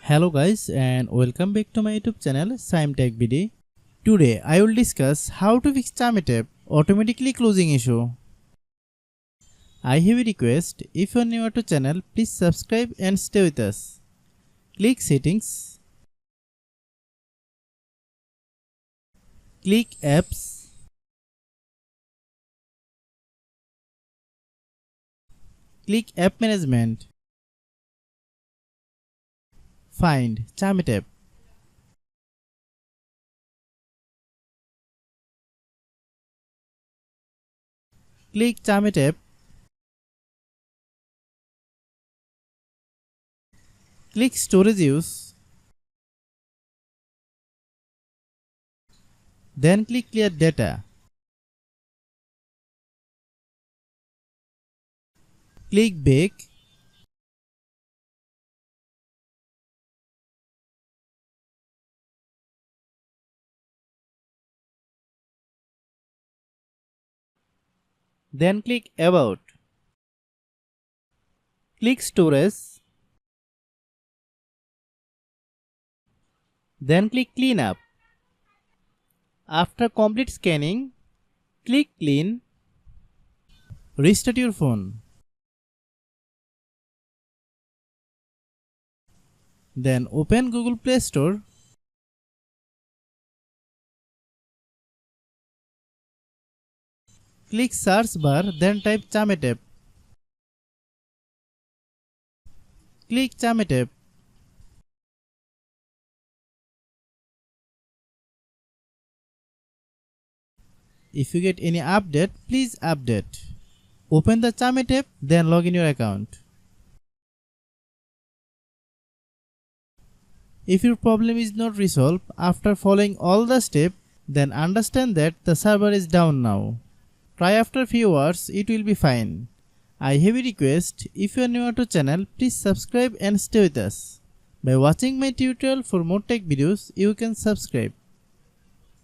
Hello guys and welcome back to my YouTube channel Shaem Tech BD. Today I will discuss how to fix Chamet app automatically closing issue. I have a request, if you are new to channel, please subscribe and stay with us. Click settings. Click apps. Click app management. Find Chamet app. Click Chamet app. Click storage use. Then click clear data. Click back. Then click about. Click storage. Then click clean up. After complete scanning, click clean. Restart your phone. Then open Google Play Store. Click search bar, then type Chamet app. Click Chamet app. If you get any update, please update. Open the Chamet app, then log in your account. If your problem is not resolved after following all the steps, then understand that the server is down now. Try after few hours, it will be fine. I have a request, if you are new to channel, please subscribe and stay with us. By watching my tutorial for more tech videos, you can subscribe.